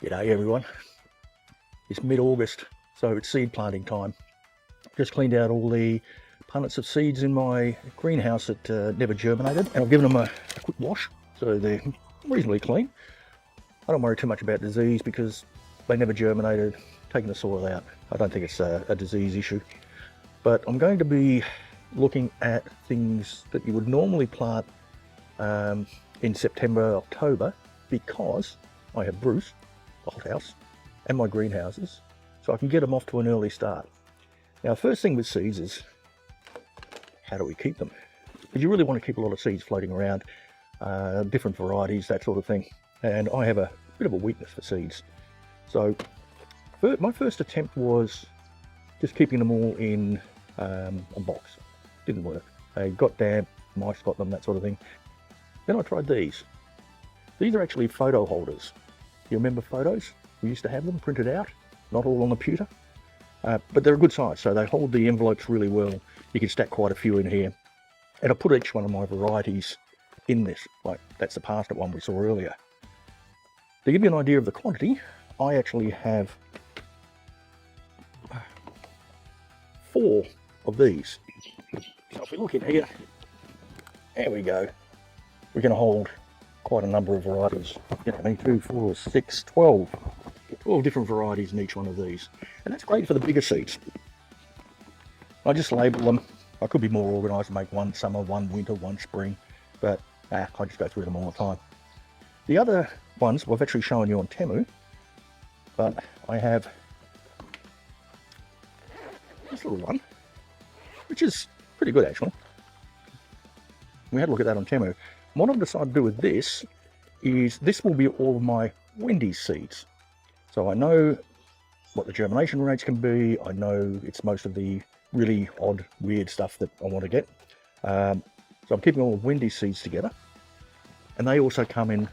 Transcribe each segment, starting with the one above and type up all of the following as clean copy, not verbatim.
G'day everyone. It's mid-August, so it's seed planting time. Just cleaned out all the punnets of seeds in my greenhouse that never germinated, and I've given them a quick wash, so they're reasonably clean. I don't worry too much about disease because they never germinated. Taking the soil out, I don't think it's a disease issue. But I'm going to be looking at things that you would normally plant in September, October, because I have Bruce, the hothouse, and my greenhouses, so I can get them off to an early start. Now, first thing with seeds is, how do we keep them? Because you really want to keep a lot of seeds floating around, different varieties, that sort of thing. And I have a bit of a weakness for seeds. So my first attempt was just keeping them all in a box. Didn't work. They got damp, mice got them, that sort of thing. Then I tried these. These are actually photo holders. You remember photos? We used to have them printed out, not all on the pewter, but they're a good size, so they hold the envelopes really well. You can stack quite a few in here. And I put each one of my varieties in this, like that's the parsnip one we saw earlier. To give you an idea of the quantity, I actually have 4 of these. So if we look in here, there we go. We're going to hold quite a number of varieties. You know, how many? 2, 4, 6, 12. 12 different varieties in each one of these. And that's great for the bigger seeds. I just label them. I could be more organised and make one summer, one winter, one spring, but I just go through them all the time. The other ones I've actually shown you on Temu, but I have this little one, which is pretty good actually. We had a look at that on Temu. What I've decided to do with this is this will be all of my Wendy's seeds. So I know what the germination rates can be. I know it's most of the really odd, weird stuff that I want to get. So I'm keeping all of Wendy's seeds together. And they also come in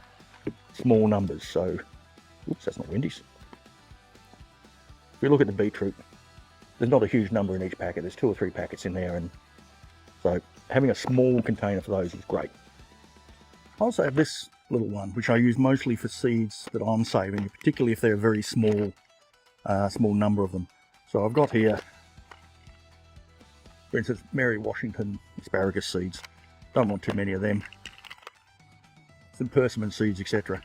small numbers. So, oops, that's not Wendy's. If we look at the beetroot, there's not a huge number in each packet. There's 2 or 3 packets in there. And so having a small container for those is great. I also have this little one, which I use mostly for seeds that I'm saving, particularly if they're a very small number of them. So I've got here, for instance, Mary Washington asparagus seeds. Don't want too many of them. Some persimmon seeds, etc.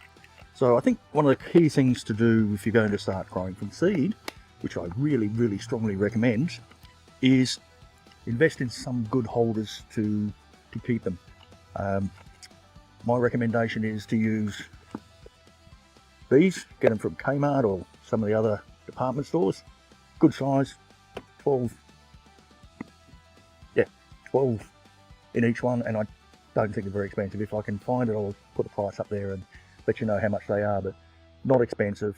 So I think one of the key things to do if you're going to start growing from seed, which I really, really strongly recommend, is invest in some good holders to keep them. My recommendation is to use these, get them from Kmart or some of the other department stores. Good size, 12 in each one, and I don't think they're very expensive. If I can find it, I'll put the price up there and let you know how much they are, but not expensive,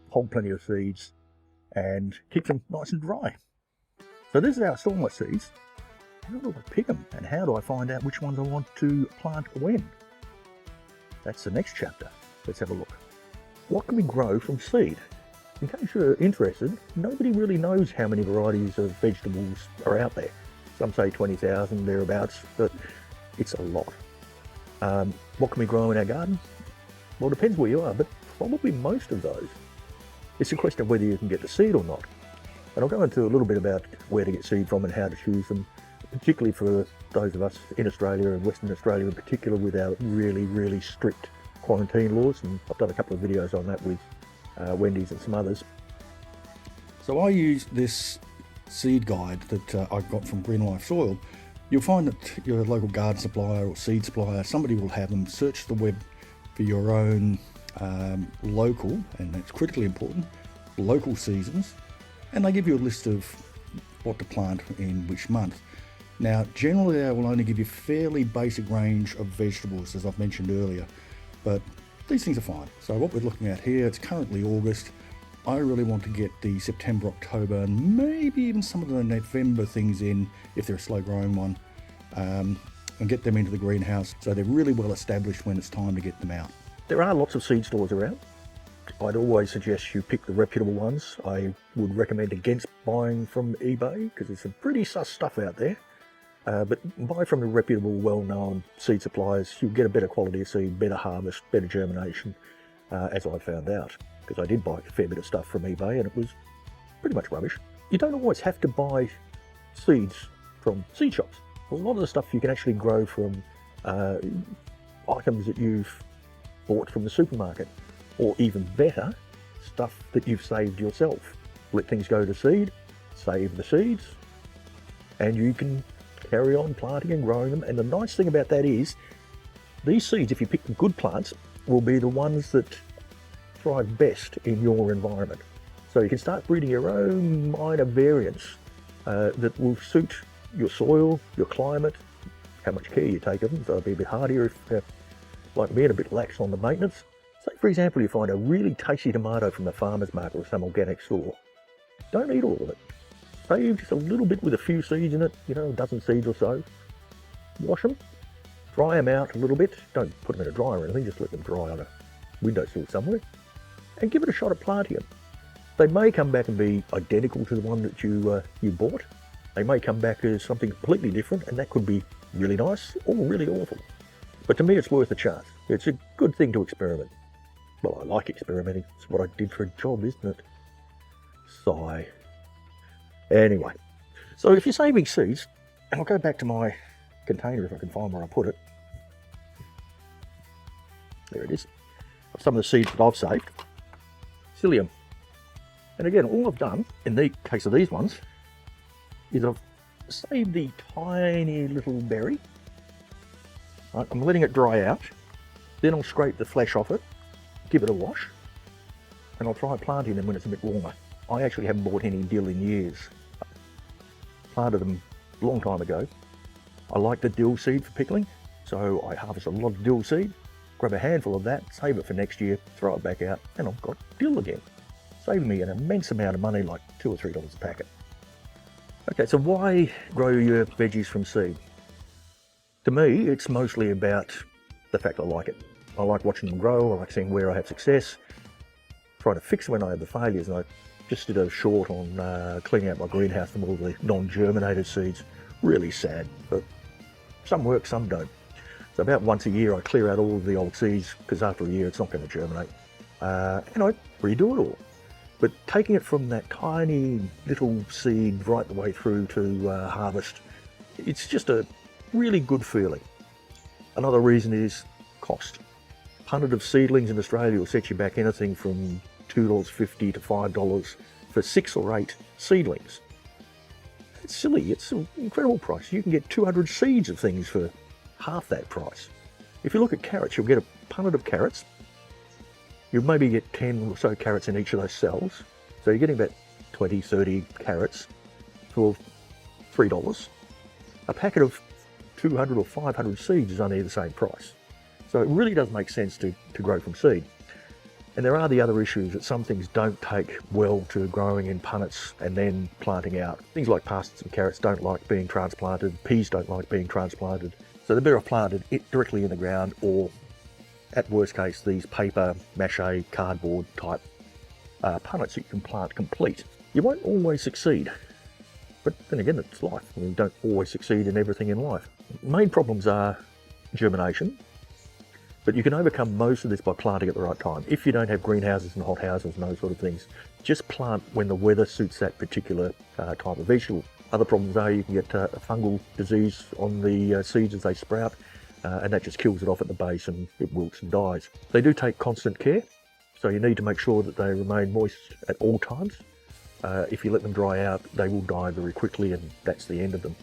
hold plenty of seeds, and keep them nice and dry. So this is how I store my seeds. How do I pick them, and how do I find out which ones I want to plant when? That's the next chapter. Let's have a look. What can we grow from seed? In case you're interested, nobody really knows how many varieties of vegetables are out there. Some say 20,000 thereabouts, but it's a lot. What can we grow in our garden? Well, it depends where you are, but probably most of those. It's a question of whether you can get the seed or not. And I'll go into a little bit about where to get seed from and how to choose them, particularly for those of us in Australia and Western Australia in particular with our really, really strict quarantine laws. And I've done a couple of videos on that with Wendy's and some others. So I use this seed guide that I got from Green Life Soil. You'll find that your local garden supplier or seed supplier, somebody will have them. Search the web for your own local, and that's critically important, local seasons, and they give you a list of what to plant in which month. Now, generally they will only give you a fairly basic range of vegetables, as I've mentioned earlier, but these things are fine. So what we're looking at here, it's currently August. I really want to get the September, October, and maybe even some of the November things in, if they're a slow growing one, and get them into the greenhouse so they're really well established when it's time to get them out. There are lots of seed stores around. I'd always suggest you pick the reputable ones. I would recommend against buying from eBay because there's some pretty sus stuff out there. But buy from the reputable, well-known seed suppliers. You'll get a better quality of seed, better harvest, better germination. as I found out, because I did buy a fair bit of stuff from eBay and it was pretty much rubbish. You don't always have to buy seeds from seed shops. A lot of the stuff you can actually grow from items that you've bought from the supermarket, or even better, stuff that you've saved yourself. Let things go to seed, save the seeds, and you can carry on planting and growing them. And the nice thing about that is, these seeds, if you pick the good plants, will be the ones that thrive best in your environment. So you can start breeding your own minor variants that will suit your soil, your climate, how much care you take of them. So it'll be a bit hardier if, like me, and a bit lax on the maintenance. Say, for example, you find a really tasty tomato from the farmer's market or some organic store. Don't eat all of it. Save just a little bit with a few seeds in it, you know, a dozen seeds or so. Wash them, dry them out a little bit. Don't put them in a dryer or anything, just let them dry on a windowsill somewhere. And give it a shot at planting them. They may come back and be identical to the one that you bought. They may come back as something completely different, and that could be really nice or really awful. But to me, it's worth a chance. It's a good thing to experiment. Well, I like experimenting. It's what I did for a job, isn't it? Sigh. Anyway, so if you're saving seeds, and I'll go back to my container if I can find where I put it. There it is. Some of the seeds that I've saved. Psyllium. And again, all I've done, in the case of these ones, is I've saved the tiny little berry. Right, I'm letting it dry out. Then I'll scrape the flesh off it, give it a wash, and I'll try planting them when it's a bit warmer. I actually haven't bought any dill in years. Planted them a long time ago. I like the dill seed for pickling, so I harvest a lot of dill seed, grab a handful of that, save it for next year, throw it back out, and I've got dill again. Saving me an immense amount of money, like $2 or $3 a packet. Okay, so why grow your veggies from seed? To me, it's mostly about the fact I like it. I like watching them grow, I like seeing where I have success, trying to fix when I have the failures. And I just did a short on cleaning out my greenhouse from all the non-germinated seeds. Really sad, but some work, some don't. So about once a year I clear out all of the old seeds, because after a year it's not going to germinate. And I redo it all. But taking it from that tiny little seed right the way through to harvest, it's just a really good feeling. Another reason is cost. A punnet of seedlings in Australia will set you back anything from $2.50 to $5 for 6 or 8 seedlings. It's silly, it's an incredible price. You can get 200 seeds of things for half that price. If you look at carrots, you'll get a punnet of carrots. You'll maybe get 10 or so carrots in each of those cells. So you're getting about 20, 30 carrots for $3. A packet of 200 or 500 seeds is only the same price. So it really does make sense to grow from seed. And there are the other issues that some things don't take well to growing in punnets and then planting out. Things like parsnips and carrots don't like being transplanted. Peas don't like being transplanted. So they're better off planted directly in the ground, or at worst case, these paper, mache, cardboard type punnets that you can plant complete. You won't always succeed. But then again, it's life. I mean, you don't always succeed in everything in life. Main problems are germination, but you can overcome most of this by planting at the right time. If you don't have greenhouses and hothouses and those sort of things, just plant when the weather suits that particular type of vegetable. Other problems are you can get a fungal disease on the seeds as they sprout, and that just kills it off at the base and it wilts and dies. They do take constant care, so you need to make sure that they remain moist at all times. If you let them dry out, they will die very quickly, and that's the end of them.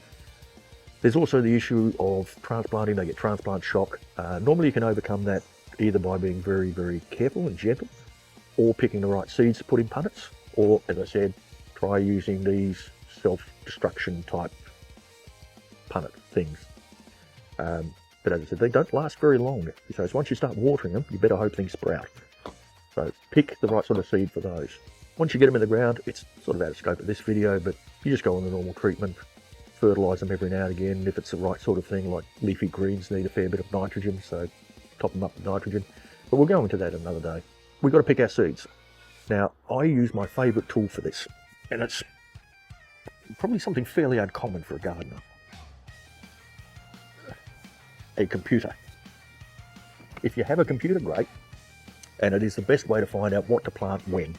There's also the issue of transplanting. They get transplant shock. Normally you can overcome that either by being very, very careful and gentle, or picking the right seeds to put in punnets, or, as I said, try using these self-destruction type punnet things. But as I said, they don't last very long. So once you start watering them, you better hope things sprout. So pick the right sort of seed for those. Once you get them in the ground, it's sort of out of scope of this video, but you just go on the normal treatment, fertilise them every now and again. If it's the right sort of thing, like leafy greens need a fair bit of nitrogen, so top them up with nitrogen. But we'll go into that another day. We've got to pick our seeds. Now, I use my favourite tool for this, and it's probably something fairly uncommon for a gardener. A computer. If you have a computer, great. and it is the best way to find out what to plant when.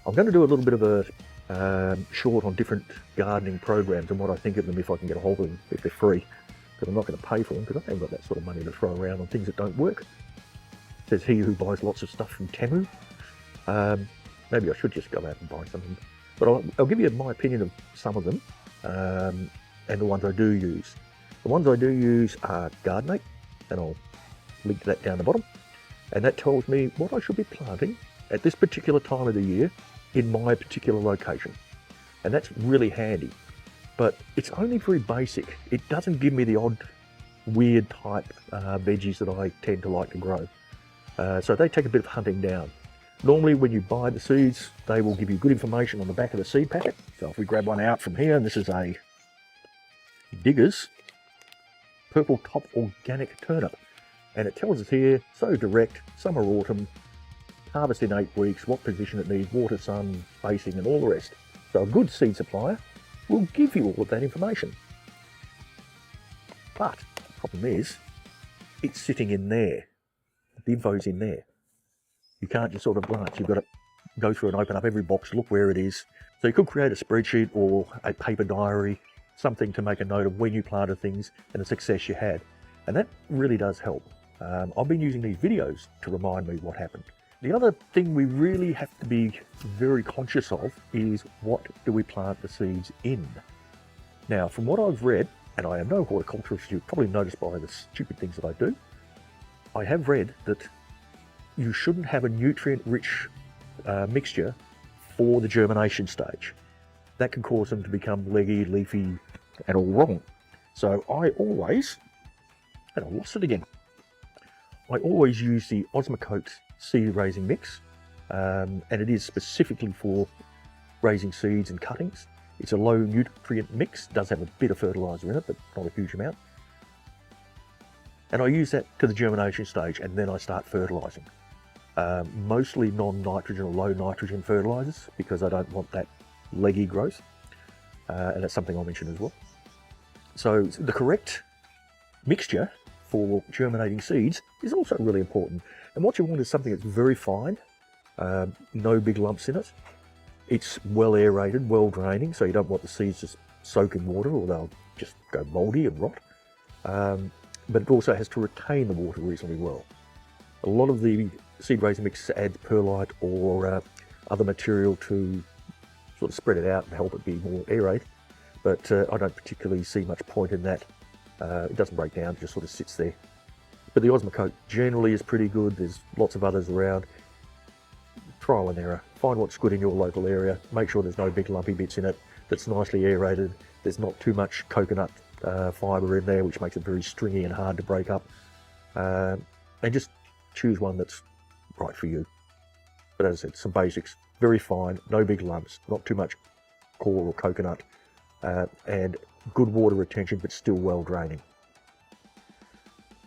I'm going to do a little bit of a short on different gardening programs and what I think of them if I can get a hold of them, if they're free, because I'm not going to pay for them because I haven't got that sort of money to throw around on things that don't work. Says he who buys lots of stuff from Temu. Maybe I should just go out and buy something. But I'll give you my opinion of some of them and the ones I do use. The ones I do use are Gardenate, and I'll link to that down the bottom. And that tells me what I should be planting at this particular time of the year in my particular location. And that's really handy. But it's only very basic. It doesn't give me the odd weird type veggies that I tend to like to grow. So they take a bit of hunting down. Normally when you buy the seeds, they will give you good information on the back of the seed packet. So if we grab one out from here, and this is a Digger's Purple Top Organic Turnip. And it tells us here, sow direct, summer, autumn, harvest in 8 weeks, what position it needs, water, sun, spacing, and all the rest. So a good seed supplier will give you all of that information. But the problem is, it's sitting in there. The info's in there. You can't just sort of glance. You've got to go through and open up every box, look where it is. So you could create a spreadsheet or a paper diary, something to make a note of when you planted things and the success you had. And that really does help. I've been using these videos to remind me what happened. The other thing we really have to be very conscious of is what do we plant the seeds in? Now, from what I've read, and I am no horticulturist, you've probably noticed by the stupid things that I do, I have read that you shouldn't have a nutrient-rich mixture for the germination stage. That can cause them to become leggy, leafy, and all wrong. So I always, and I lost it again, I always use the Osmocote seed raising mix, and it is specifically for raising seeds and cuttings. It's a low nutrient mix, does have a bit of fertilizer in it, but not a huge amount. And I use that to the germination stage, and then I start fertilizing. Mostly non-nitrogen or low nitrogen fertilizers, because I don't want that leggy growth, and that's something I'll mention as well. So the correct mixture for germinating seeds is also really important. And what you want is something that's very fine, no big lumps in it. It's well aerated, well draining, so you don't want the seeds just soak in water or they'll just go moldy and rot. But it also has to retain the water reasonably well. A lot of the seed raising mix adds perlite or other material to sort of spread it out and help it be more aerated, but I don't particularly see much point in that. It doesn't break down, it just sort of sits there. But the Osmocote generally is pretty good. There's lots of others around. Trial and error. Find what's good in your local area. Make sure there's no big lumpy bits in it, that's nicely aerated. There's not too much coconut fibre in there, which makes it very stringy and hard to break up. And just choose one that's right for you. But as I said, some basics. Very fine, no big lumps, not too much core or coconut, and good water retention, but still well draining.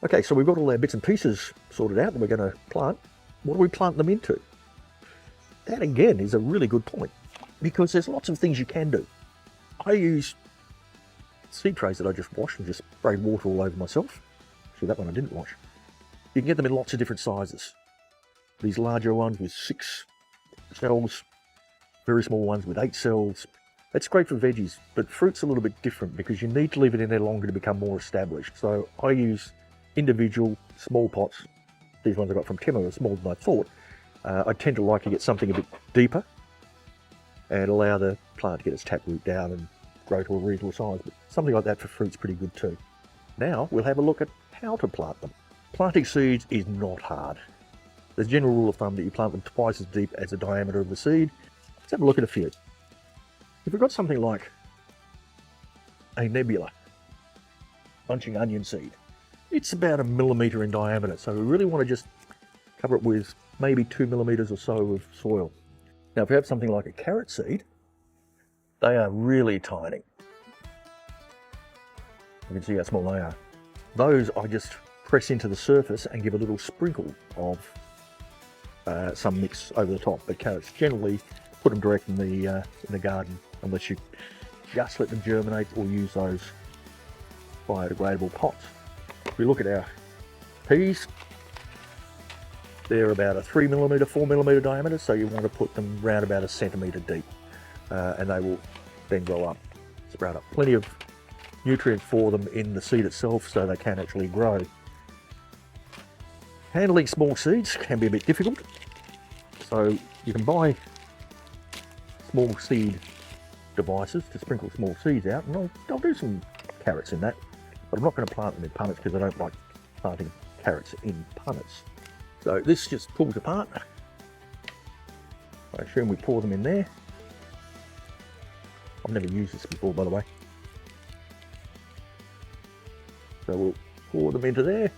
Okay, so we've got all our bits and pieces sorted out that we're going to plant. What do we plant them into? That again is a really good point, because there's lots of things you can do. I use seed trays that I just washed and just sprayed water all over myself. Actually, that one I didn't wash. You can get them in lots of different sizes. These larger ones with 6 cells, very small ones with 8 cells. That's great for veggies, but fruit's a little bit different because you need to leave it in there longer to become more established. So I use individual small pots. These ones I got from Temu are smaller than I thought. I tend to like to get something a bit deeper and allow the plant to get its taproot down and grow to a reasonable size. But something like that for fruit's pretty good too. Now we'll have a look at how to plant them. Planting seeds is not hard. There's a general rule of thumb that you plant them twice as deep as the diameter of the seed. Let's have a look at a few. If we've got something like a nebula bunching onion seed, it's about 1 millimetre in diameter, so we really want to just cover it with maybe 2 millimetres or so of soil. Now if we have something like a carrot seed, they are really tiny. You can see how small they are. Those I just press into the surface and give a little sprinkle of some mix over the top. But carrots, generally put them direct in the garden, unless you just let them germinate or use those biodegradable pots. If we look at our peas, They're about a 3mm, 4mm diameter, so you want to put them round about a centimetre deep, and they will then grow up, sprout up. Plenty of nutrient for them in the seed itself, so they can actually grow. Handling small seeds can be a bit difficult, so you can buy small seed devices to sprinkle small seeds out, and I'll do some carrots in that, but I'm not going to plant them in punnets because I don't like planting carrots in punnets. So this just pulls apart. I assume we pour them in there. I've never used this before, by the way. So we'll pour them into there.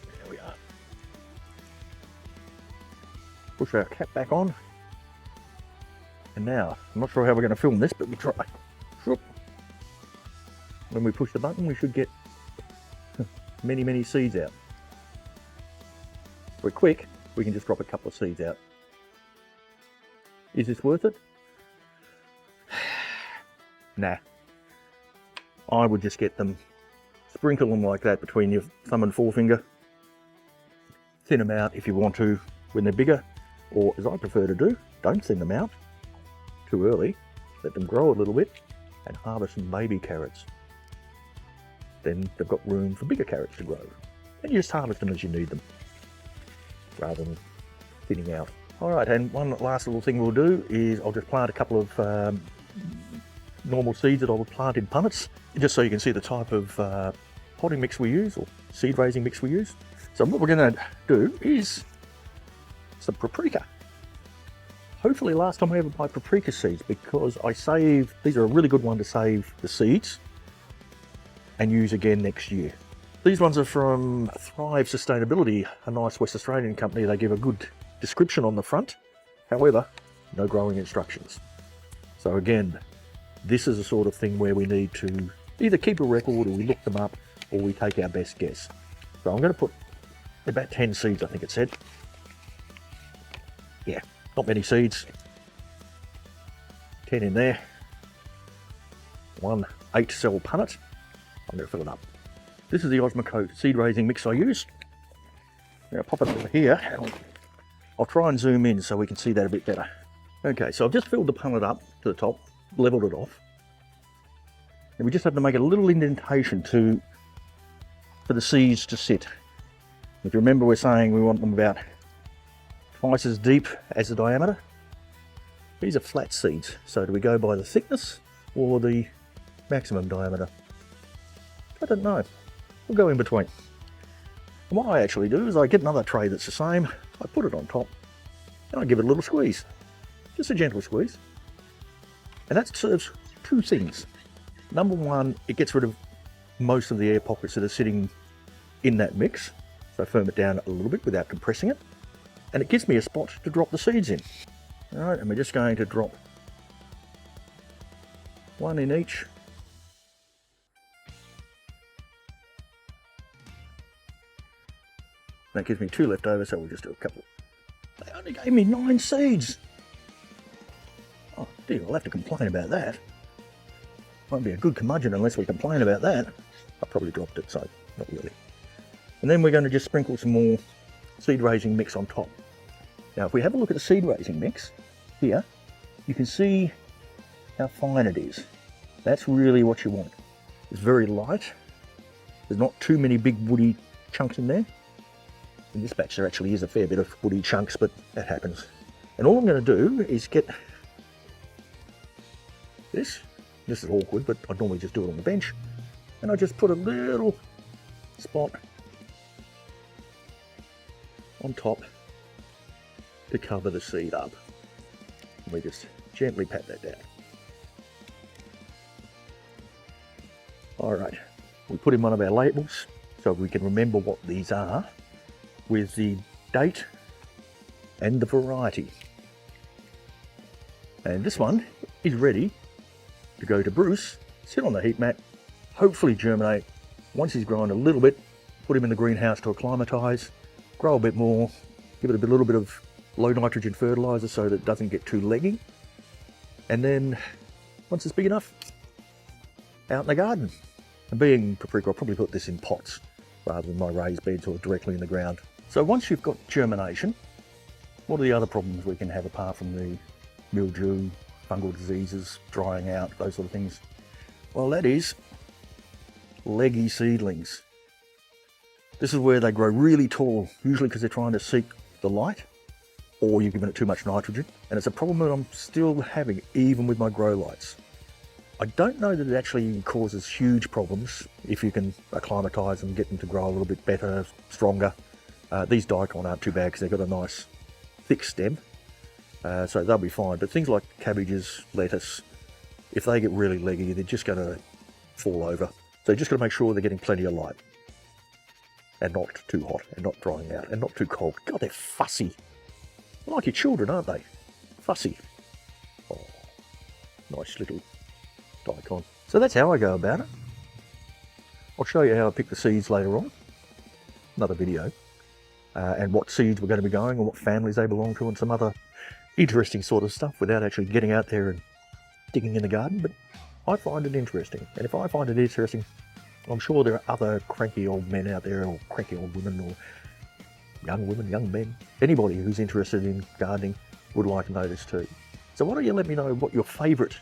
There we are. Push our cap back on. And now, I'm not sure how we're going to film this, but we'll try. When we push the button, we should get many seeds out. If we're quick, we can just drop a couple of seeds out. Is this worth it? Nah. I would just get them, sprinkle them like that between your thumb and forefinger. Thin them out if you want to when they're bigger, or as I prefer to do, don't thin them out too early. Let them grow a little bit and harvest some baby carrots. Then they've got room for bigger carrots to grow. And you just harvest them as you need them, rather than thinning out. Alright, and one last little thing we'll do is I'll just plant a couple of normal seeds that I will plant in punnets, just so you can see the type of potting mix we use, or seed raising mix we use. So what we're going to do is some paprika. Hopefully last time I ever buy paprika seeds, because these are a really good one to save the seeds and use again next year. These ones are from Thrive Sustainability, a nice West Australian company. They give a good description on the front, however, no growing instructions. So again, this is the sort of thing where we need to either keep a record, or we look them up, or we take our best guess. So I'm going to put about 10 seeds, I think it said. Yeah, not many seeds. 10 in there. One 8-cell punnet. I'm going to fill it up. This is the Osmocote seed raising mix I use. Now pop it over here. I'll try and zoom in so we can see that a bit better. Okay, so I've just filled the punnet up to the top, leveled it off. And we just have to make a little indentation for the seeds to sit. If you remember, we're saying we want them about twice as deep as the diameter. These are flat seeds, so do we go by the thickness or the maximum diameter? I don't know. We'll go in between. And what I actually do is I get another tray that's the same, I put it on top, and I give it a little squeeze. Just a gentle squeeze. And that serves two things. Number one, it gets rid of most of the air pockets that are sitting in that mix, so firm it down a little bit without compressing it. And it gives me a spot to drop the seeds in. Alright, and we're just going to drop one in each. That gives me 2 left over, so we'll just do a couple. They only gave me 9 seeds. Oh dear, I'll have to complain about that. Won't be a good curmudgeon unless we complain about that. I probably dropped it, so not really. And then we're going to just sprinkle some more seed raising mix on top. Now if we have a look at the seed raising mix here, you can see how fine it is. That's really what you want. It's very light. There's not too many big woody chunks in there. In this batch there actually is a fair bit of woody chunks, but that happens. And all I'm going to do is get this. This is awkward, but I'd normally just do it on the bench. And I just put a little spot on top to cover the seed up. And we just gently pat that down. Alright, we put in one of our labels so we can remember what these are, with the date and the variety. And this one is ready to go to Bruce, sit on the heat mat, hopefully germinate. Once he's grown a little bit, put him in the greenhouse to acclimatise, grow a bit more, give it a little bit of low nitrogen fertiliser so that it doesn't get too leggy. And then, once it's big enough, out in the garden. And being paprika, I'll probably put this in pots. rather than my raised beds or directly in the ground. So once you've got germination, what are the other problems we can have apart from the mildew, fungal diseases, drying out, those sort of things? Well, that is leggy seedlings. This is where they grow really tall, usually because they're trying to seek the light, or you've given it too much nitrogen, and it's a problem that I'm still having even with my grow lights. I don't know that it actually causes huge problems if you can acclimatise them, get them to grow a little bit better, stronger. These daikon aren't too bad because they've got a nice thick stem, so they'll be fine. But things like cabbages, lettuce, if they get really leggy, they're just going to fall over. So you just got to make sure they're getting plenty of light, and not too hot, and not drying out, and not too cold. God, they're fussy. Like your children, aren't they? Fussy. Oh, nice little daikon. So that's how I go about it. I'll show you how I pick the seeds later on. Another video. And what seeds we're going to be going, and what families they belong to, and some other interesting sort of stuff without actually getting out there and digging in the garden. But I find it interesting. And if I find it interesting, I'm sure there are other cranky old men out there, or cranky old women, or young women, young men, anybody who's interested in gardening would like to know this too. So why don't you let me know what your favourite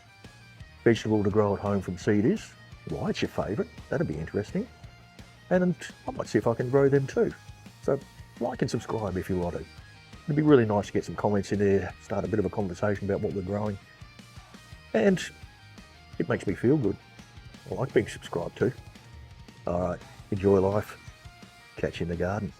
vegetable to grow at home from seed is, why it's your favourite, that'd be interesting, and I might see if I can grow them too. So like and subscribe if you want to. It'd be really nice to get some comments in there, start a bit of a conversation about what we're growing, and it makes me feel good. I like being subscribed to. Alright, enjoy life, catch you in the garden.